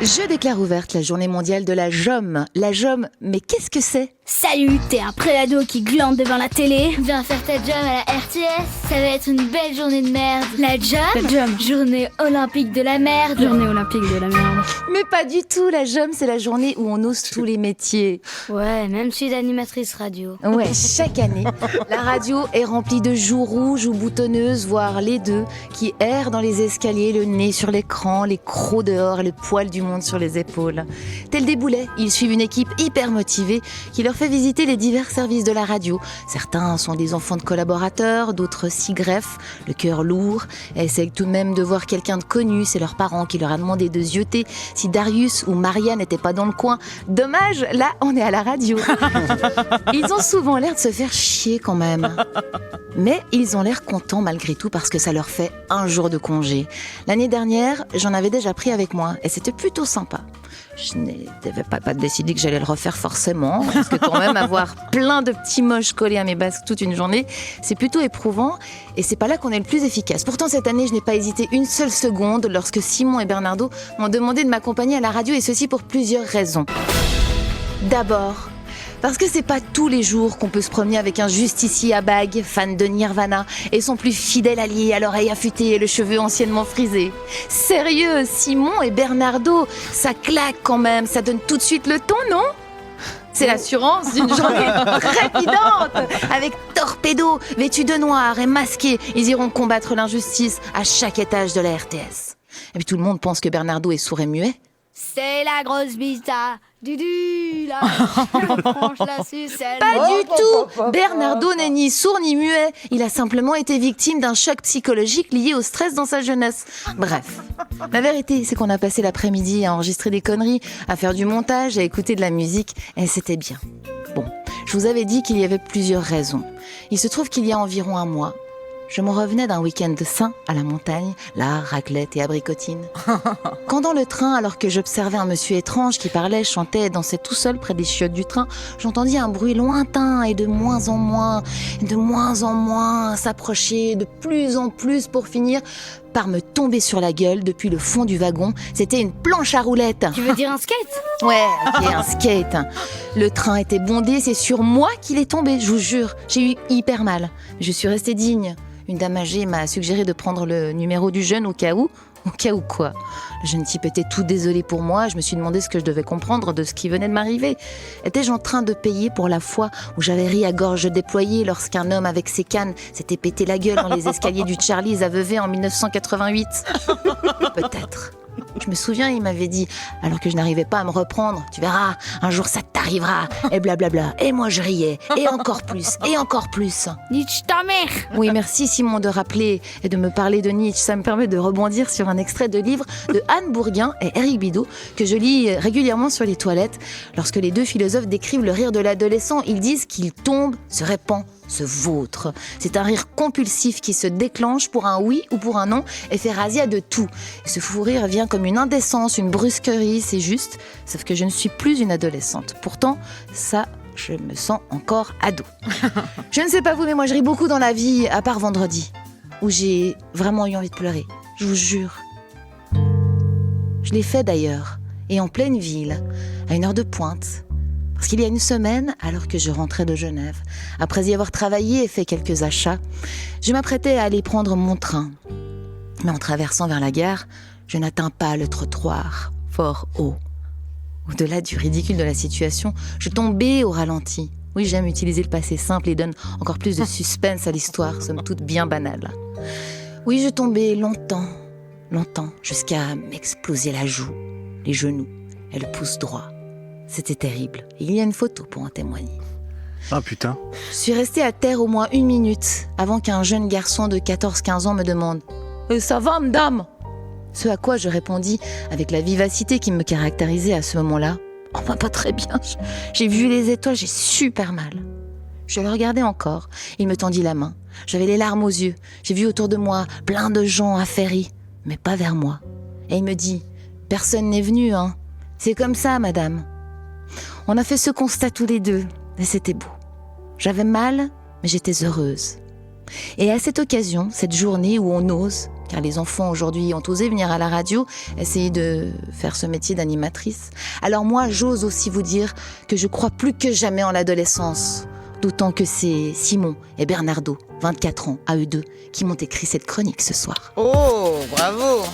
Je déclare ouverte la journée mondiale de la JOM. La JOM, mais qu'est-ce que c'est ? Salut, t'es un préado qui glande devant la télé. Viens faire ta jam à la RTS, ça va être une belle journée de merde. La jam, Journée olympique de la merde. Journée olympique de la merde. Mais pas du tout, la JOM, c'est la journée où on ose tous les métiers. Ouais, même je suis d'animatrice radio. Ouais, chaque année, la radio est remplie de joues rouges ou boutonneuses, voire les deux, qui errent dans les escaliers, le nez sur l'écran, les crocs dehors et le poil du monde sur les épaules. Tels des boulets, ils suivent une équipe hyper motivée qui leur fait visiter les divers services de la radio. Certains sont des enfants de collaborateurs, d'autres s'y greffent, le cœur lourd, et essayent tout de même de voir quelqu'un de connu. C'est leurs parents qui leur a demandé de zioter si Darius ou Maria n'étaient pas dans le coin. Dommage, là on est à la radio. Ils ont souvent l'air de se faire chier quand même. Mais ils ont l'air contents malgré tout parce que ça leur fait un jour de congé. L'année dernière, j'en avais déjà pris avec moi et c'était plutôt sympa. Je n'avais pas décidé que j'allais le refaire forcément, parce que quand même avoir plein de petits moches collés à mes basques toute une journée, c'est plutôt éprouvant et c'est pas là qu'on est le plus efficace. Pourtant cette année, je n'ai pas hésité une seule seconde lorsque Simon et Bernardo m'ont demandé de m'accompagner à la radio et ceci pour plusieurs raisons. D'abord, parce que c'est pas tous les jours qu'on peut se promener avec un justicier à bague, fan de Nirvana, et son plus fidèle allié à l'oreille affûtée et le cheveu anciennement frisé. Sérieux, Simon et Bernardo, ça claque quand même, ça donne tout de suite le ton, non ? C'est l'assurance d'une journée trépidante. Avec Torpedo, vêtus de noir et masqués, ils iront combattre l'injustice à chaque étage de la RTS. Et puis tout le monde pense que Bernardo est sourd et muet. C'est la grosse bista, Dudu, la franche, la sucelle. Pas du tout. Bernardo n'est ni sourd ni muet. Il a simplement été victime d'un choc psychologique lié au stress dans sa jeunesse. Bref, la vérité, c'est qu'on a passé l'après-midi à enregistrer des conneries, à faire du montage, à écouter de la musique, et c'était bien. Bon, je vous avais dit qu'il y avait plusieurs raisons. Il se trouve qu'il y a environ un mois, je me revenais d'un week-end sain à la montagne, là, raclette et abricotine. Quand dans le train, alors que j'observais un monsieur étrange qui parlait, chantait et dansait tout seul près des chiottes du train, j'entendis un bruit lointain et de moins en moins s'approcher, de plus en plus pour finir par me tomber sur la gueule depuis le fond du wagon. C'était une planche à roulettes. Tu veux dire un skate ? Ouais, ok, un skate. Le train était bondé, c'est sur moi qu'il est tombé, je vous jure. J'ai eu hyper mal. Je suis restée digne. Une dame âgée m'a suggéré de prendre le numéro du jeune au cas où. Au cas où quoi ? Le jeune type était tout désolé pour moi. Je me suis demandé ce que je devais comprendre de ce qui venait de m'arriver. Étais-je en train de payer pour la fois où j'avais ri à gorge déployée lorsqu'un homme avec ses cannes s'était pété la gueule dans les escaliers du Charlie's à Vevey en 1988 ? Peut-être. Je me souviens, il m'avait dit, alors que je n'arrivais pas à me reprendre, tu verras, un jour ça t'arrivera, et blablabla. Et moi je riais, et encore plus, et encore plus. Nietzsche ta mère ! Oui, merci Simon de rappeler et de me parler de Nietzsche. Ça me permet de rebondir sur un extrait de livre de Anne Bourguin et Éric Bidot que je lis régulièrement sur les toilettes. Lorsque les deux philosophes décrivent le rire de l'adolescent, ils disent qu'il tombe, se répand, se vautre. C'est un rire compulsif qui se déclenche pour un oui ou pour un non et fait razzia de tout. Et ce fou rire vient comme une indécence, une brusquerie, c'est juste, sauf que je ne suis plus une adolescente. Pourtant, ça, je me sens encore ado. Je ne sais pas vous, mais moi je ris beaucoup dans la vie, à part vendredi, où j'ai vraiment eu envie de pleurer. Je vous jure. Je l'ai fait d'ailleurs, et en pleine ville, à une heure de pointe. Parce qu'il y a une semaine, alors que je rentrais de Genève, après y avoir travaillé et fait quelques achats, je m'apprêtais à aller prendre mon train. Mais en traversant vers la gare, je n'atteins pas le trottoir, fort haut. Au-delà du ridicule de la situation, je tombais au ralenti. Oui, j'aime utiliser le passé simple et donne encore plus de suspense à l'histoire, somme toute bien banale. Oui, je tombais longtemps, jusqu'à m'exploser la joue, les genoux et le pouce droit. C'était terrible. Il y a une photo pour en témoigner. Ah putain. Je suis restée à terre au moins 1 minute avant qu'un jeune garçon de 14-15 ans me demande « Ça va, madame ?» Ce à quoi je répondis avec la vivacité qui me caractérisait à ce moment-là. « Oh, bah, pas très bien. J'ai vu les étoiles, j'ai super mal. » Je le regardais encore. Il me tendit la main. J'avais les larmes aux yeux. J'ai vu autour de moi plein de gens affairés, mais pas vers moi. Et il me dit « Personne n'est venu, hein. C'est comme ça, madame. » On a fait ce constat tous les deux, et c'était beau. J'avais mal, mais j'étais heureuse. Et à cette occasion, cette journée où on ose, car les enfants aujourd'hui ont osé venir à la radio, essayer de faire ce métier d'animatrice. Alors moi, j'ose aussi vous dire que je crois plus que jamais en l'adolescence. D'autant que c'est Simon et Bernardo, 24 ans, à eux deux, qui m'ont écrit cette chronique ce soir. Oh, bravo!